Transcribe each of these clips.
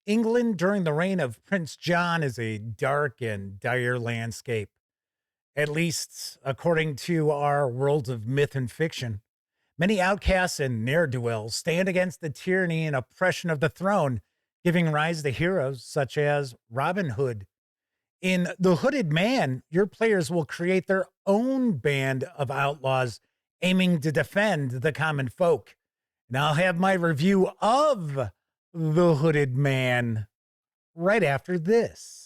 England during the reign of Prince John is a dark and dire landscape, at least according to our worlds of myth and fiction. Many outcasts and ne'er-do-wells stand against the tyranny and oppression of the throne, giving rise to heroes such as Robin Hood. In The Hooded Man, your players will create their own band of outlaws aiming to defend the common folk. And I'll have my review of The Hooded Man right after this.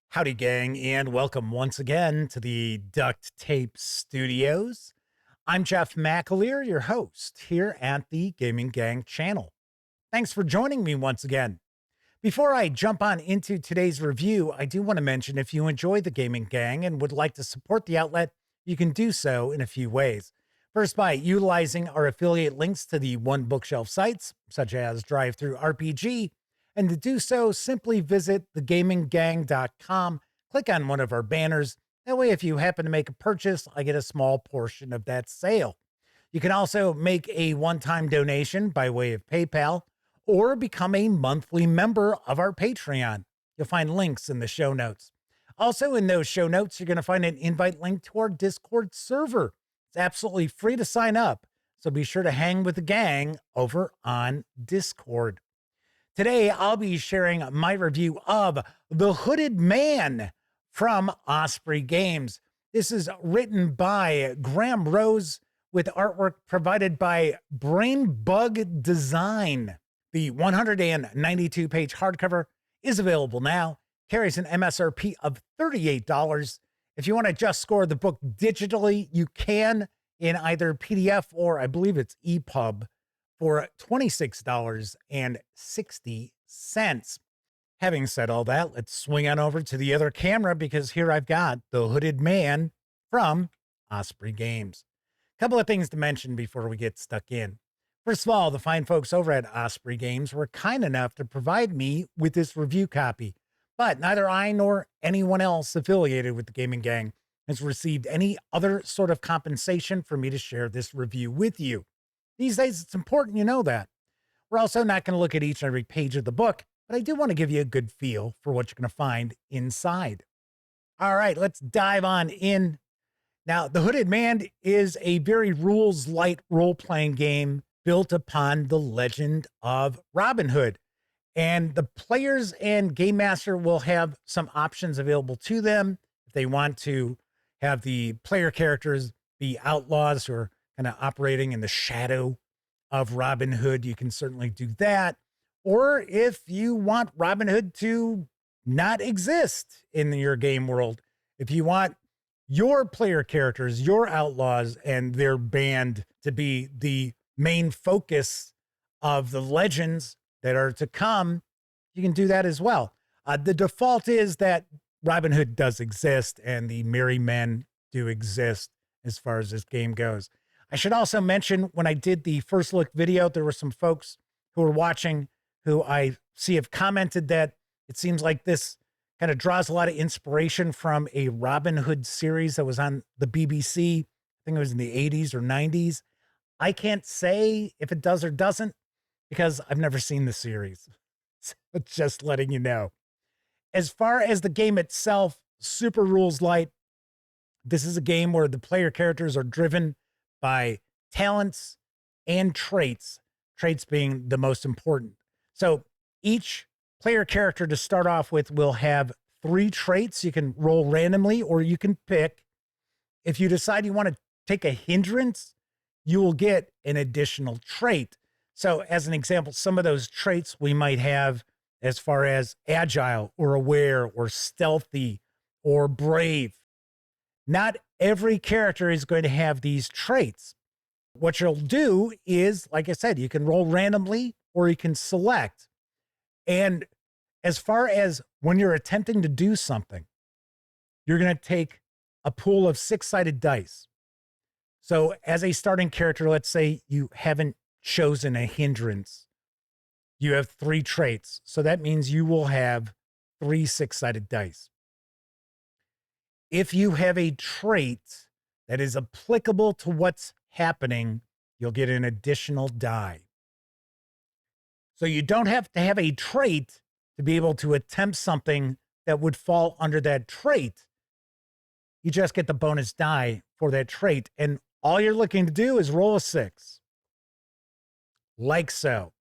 Howdy, gang, and welcome once again to the Duct Tape Studios. I'm Jeff McAleer, your host here at the Gaming Gang channel. Thanks for joining me once again. Before I jump on into today's review, I do want to mention if you enjoy the Gaming Gang and would like to support the outlet, you can do so in a few ways. First, by utilizing our affiliate links to the One Bookshelf sites, such as Drive-Thru RPG, and to do so, simply visit thegaminggang.com, click on one of our banners. That way, if you happen to make a purchase, I get a small portion of that sale. You can also make a one-time donation by way of PayPal or become a monthly member of our Patreon. You'll find links in the show notes. Also, in those show notes, you're going to find an invite link to our Discord server. It's absolutely free to sign up, so be sure to hang with the gang over on Discord. Today, I'll be sharing my review of The Hooded Man from Osprey Games. This is written by Graham Rose with artwork provided by Brainbug Design. The 192-page hardcover is available now, carries an MSRP of $38. If you want to just score the book digitally, you can in either PDF or I believe it's EPUB for $26.60. Having said all that, let's swing on over to the other camera because here I've got The Hooded Man from Osprey Games. A couple of things to mention before we get stuck in. First of all, the fine folks over at Osprey Games were kind enough to provide me with this review copy, but neither I nor anyone else affiliated with the Gaming Gang has received any other sort of compensation for me to share this review with you. These days, it's important you know that. We're also not going to look at each and every page of the book, but I do want to give you a good feel for what you're going to find inside. All right, let's dive on in. Now, The Hooded Man is a very rules-light role-playing game built upon the legend of Robin Hood. And the players and game master will have some options available to them. If they want to have the player characters be outlaws who are kind of operating in the shadow of Robin Hood, you can certainly do that. Or if you want Robin Hood to not exist in your game world, if you want your player characters, your outlaws, and their band to be the main focus of the legends that are to come, you can do that as well. The default is that Robin Hood does exist and the merry men do exist as far as this game goes. I should also mention when I did the first look video, there were some folks who were watching who I see have commented that it seems like this kind of draws a lot of inspiration from a Robin Hood series that was on the BBC. I think it was in the 80s or 90s. I can't say if it does or doesn't because I've never seen the series. So just letting you know. As far as the game itself, super rules light. This is a game where the player characters are driven by talents and traits being the most important. So each player character to start off with will have 3 traits. You can roll randomly or you can pick. If you decide you want to take a hindrance, you will get an additional trait. So as an example, some of those traits we might have as far as agile or aware or stealthy or brave. Not every character is going to have these traits. What you'll do is, like I said, you can roll randomly or you can select. And as far as when you're attempting to do something, you're going to take a pool of 6-sided dice. So as a starting character, let's say you haven't chosen a hindrance. You have 3 traits. So that means you will have 3 6-sided dice. If you have a trait that is applicable to what's happening, you'll get an additional die. So you don't have to have a trait to be able to attempt something that would fall under that trait. You just get the bonus die for that trait. And all you're looking to do is roll a 6. Like so,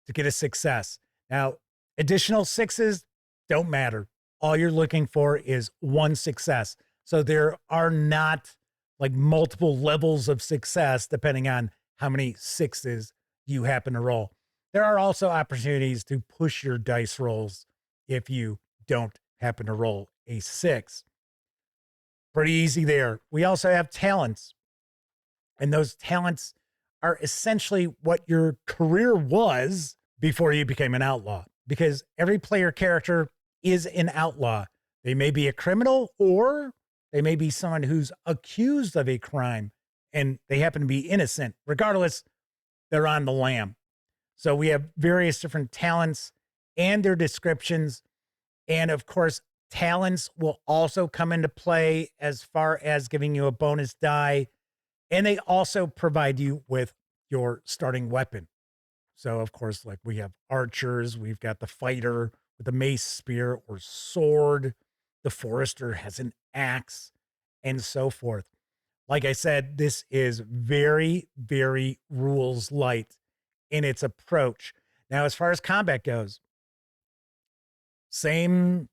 to get a success. Now, additional 6s don't matter. All you're looking for is 1 success. So there are not like multiple levels of success depending on how many 6s you happen to roll. There are also opportunities to push your dice rolls if you don't happen to roll a 6. Pretty easy there. We also have talents. And those talents are essentially what your career was before you became an outlaw. Because every player character is an outlaw. They may be a criminal or they may be someone who's accused of a crime and they happen to be innocent. Regardless, they're on the lam. So we have various different talents and their descriptions. And of course, talents will also come into play as far as giving you a bonus die. And they also provide you with your starting weapon. So of course, like we have archers, we've got the fighter with a mace, spear, or sword. The forester has an axe, and so forth. Like I said, this is very, very rules light in its approach. Now, as far as combat goes, same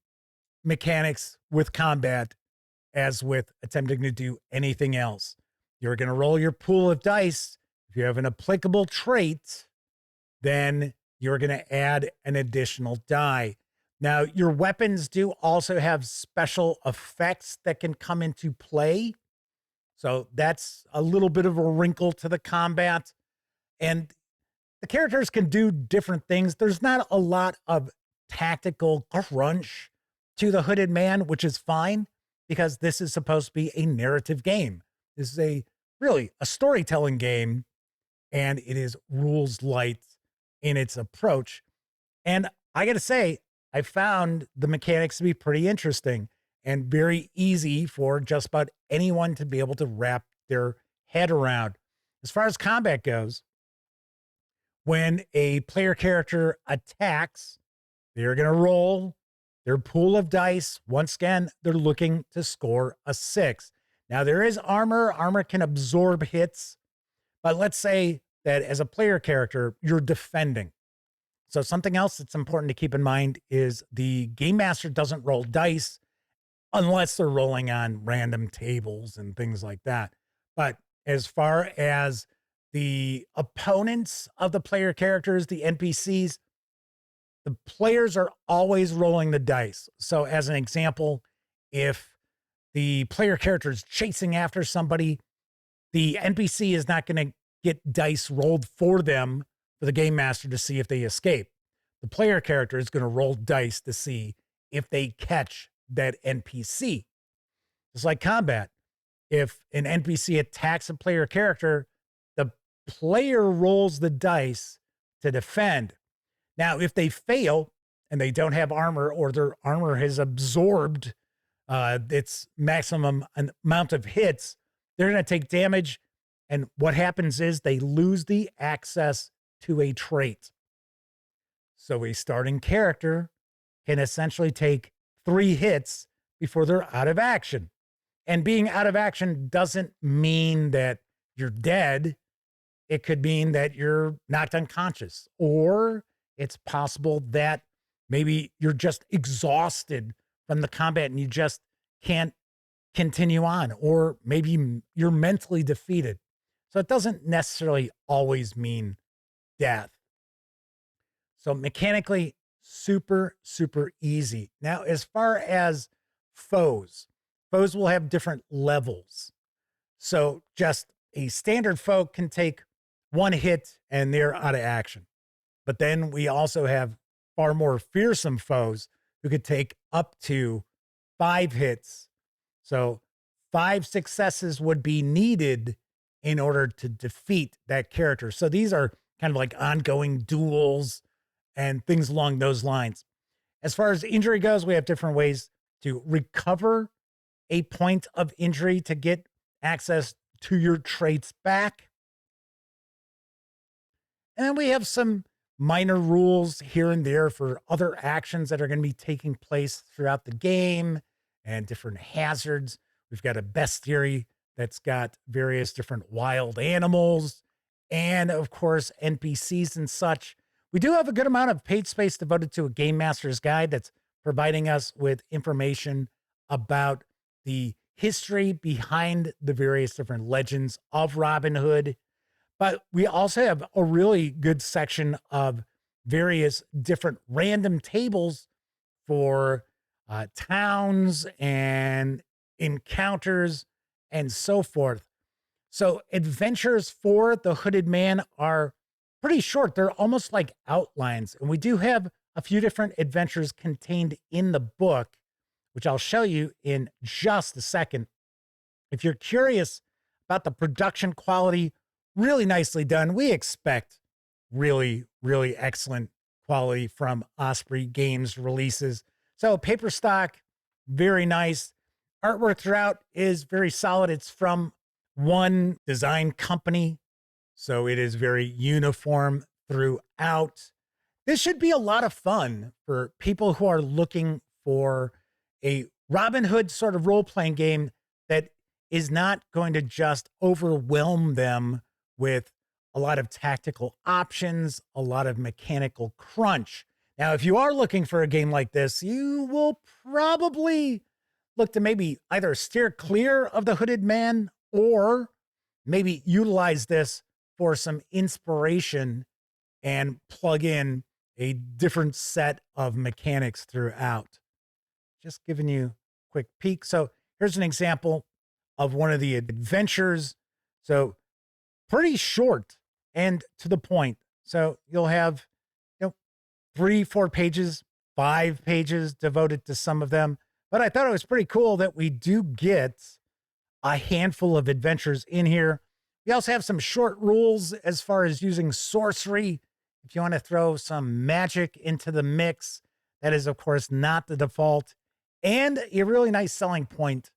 mechanics with combat as with attempting to do anything else. You're going to roll your pool of dice. If you have an applicable trait, then you're going to add an additional die. Now, your weapons do also have special effects that can come into play. So that's a little bit of a wrinkle to the combat. And the characters can do different things. There's not a lot of tactical crunch to the Hooded Man, which is fine because this is supposed to be a narrative game. This is really a storytelling game, and it is rules light in its approach. And I got to say, I found the mechanics to be pretty interesting and very easy for just about anyone to be able to wrap their head around. As far as combat goes, when a player character attacks, they're going to roll their pool of dice. Once again, they're looking to score a 6. Now, there is armor. Armor can absorb hits. But let's say that as a player character, you're defending. So something else that's important to keep in mind is the game master doesn't roll dice unless they're rolling on random tables and things like that. But as far as the opponents of the player characters, the NPCs, the players are always rolling the dice. So as an example, if the player character is chasing after somebody, the NPC is not going to get dice rolled for them for the game master to see if they escape. The player character is going to roll dice to see if they catch that NPC. It's like combat. If an NPC attacks a player character, the player rolls the dice to defend. Now, if they fail and they don't have armor or their armor has absorbed its maximum amount of hits, they're going to take damage. And what happens is they lose the access to a trait. So a starting character can essentially take 3 hits before they're out of action. And being out of action doesn't mean that you're dead. It could mean that you're knocked unconscious, or it's possible that maybe you're just exhausted from the combat and you just can't continue on, or maybe you're mentally defeated. So it doesn't necessarily always mean death. So mechanically, super, super easy. Now, as far as foes will have different levels. So just a standard foe can take 1 hit and they're out of action. But then we also have far more fearsome foes who could take up to 5 hits. So 5 successes would be needed in order to defeat that character. So these are kind of like ongoing duels and things along those lines. As far as injury goes, we have different ways to recover a point of injury to get access to your traits back. And then we have some minor rules here and there for other actions that are going to be taking place throughout the game and different hazards. We've got a bestiary that's got various different wild animals and, of course, NPCs and such. We do have a good amount of page space devoted to a Game Master's Guide that's providing us with information about the history behind the various different legends of Robin Hood. But we also have a really good section of various different random tables for towns and encounters and so forth. So adventures for the Hooded Man are pretty short. They're almost like outlines. And we do have a few different adventures contained in the book, which I'll show you in just a second. If you're curious about the production quality, really nicely done. We expect really, really excellent quality from Osprey Games releases. So paper stock, very nice. Artwork throughout is very solid. It's from one design company, so it is very uniform throughout. This should be a lot of fun for people who are looking for a Robin Hood sort of role-playing game that is not going to just overwhelm them with a lot of tactical options, a lot of mechanical crunch. Now, if you are looking for a game like this, you will probably look to maybe either steer clear of the Hooded Man or maybe utilize this for some inspiration and plug in a different set of mechanics throughout. Just giving you a quick peek. So here's an example of one of the adventures. So pretty short and to the point. So you'll have, 3-4 pages, 5 pages devoted to some of them. But I thought it was pretty cool that we do get a handful of adventures in here. We also have some short rules as far as using sorcery. If you want to throw some magic into the mix, that is, of course, not the default. And a really nice selling point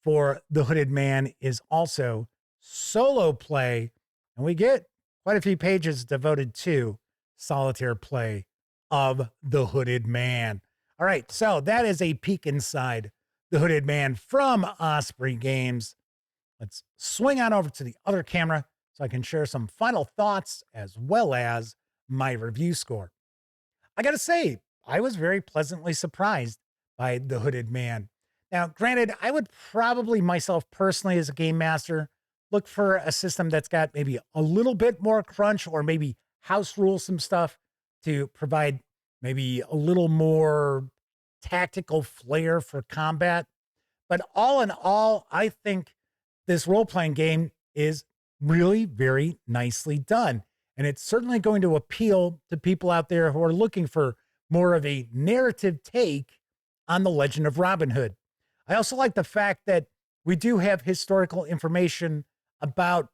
for the Hooded Man is also solo play. And we get quite a few pages devoted to solitaire play of the Hooded Man. All right, so that is a peek inside the Hooded Man from Osprey Games. Let's swing on over to the other camera so I can share some final thoughts as well as my review score. I gotta say, I was very pleasantly surprised by the Hooded Man. Now, granted, I would probably myself personally as a game master look for a system that's got maybe a little bit more crunch or maybe house rule some stuff to provide maybe a little more tactical flair for combat. But all in all, I think this role-playing game is really very nicely done. And it's certainly going to appeal to people out there who are looking for more of a narrative take on the legend of Robin Hood. I also like the fact that we do have historical information about,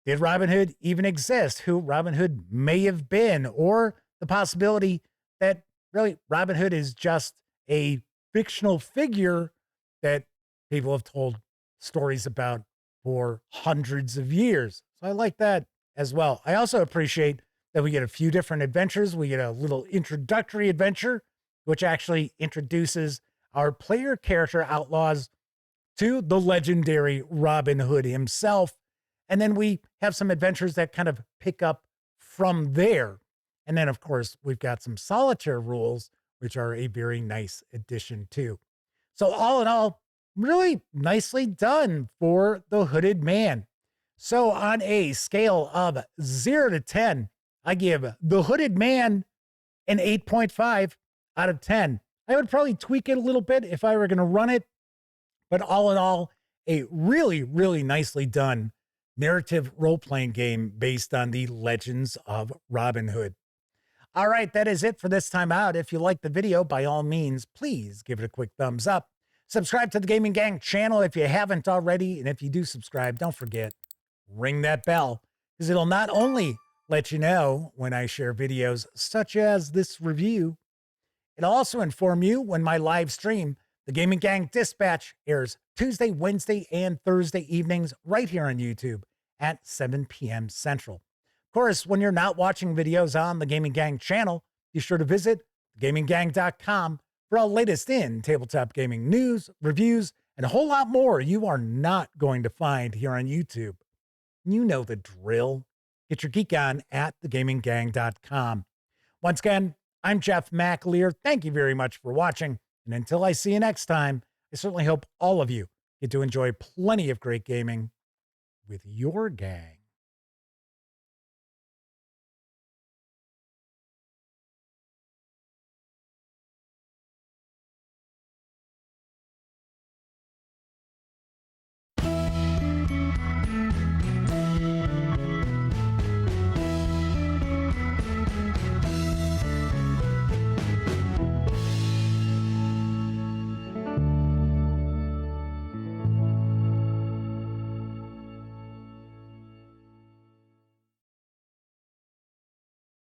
did Robin Hood even exist, who Robin Hood may have been, or the possibility that really Robin Hood is just a fictional figure that people have told stories about for hundreds of years. So I like that as well. I also appreciate that we get a few different adventures. We get a little introductory adventure, which actually introduces our player character outlaws to the legendary Robin Hood himself. And then we have some adventures that kind of pick up from there. And then, of course, we've got some solitaire rules, which are a very nice addition too. So all in all, really nicely done for the Hooded Man. So on a scale of 0 to 10, I give the Hooded Man an 8.5 out of 10. I would probably tweak it a little bit if I were going to run it. But all in all, a really, really nicely done narrative role-playing game based on the legends of Robin Hood. All right, that is it for this time out. If you like the video, by all means, please give it a quick thumbs up. Subscribe to the Gaming Gang channel if you haven't already. And if you do subscribe, don't forget, ring that bell, because it'll not only let you know when I share videos such as this review, it'll also inform you when my live stream, the Gaming Gang Dispatch, airs Tuesday, Wednesday, and Thursday evenings right here on YouTube at 7 p.m. Central. Of course, when you're not watching videos on the Gaming Gang channel, be sure to visit gaminggang.com for all latest in tabletop gaming news, reviews, and a whole lot more you are not going to find here on YouTube. You know the drill. Get your geek on at thegaminggang.com. Once again, I'm Jeff McAleer. Thank you very much for watching. And until I see you next time, I certainly hope all of you get to enjoy plenty of great gaming with your gang.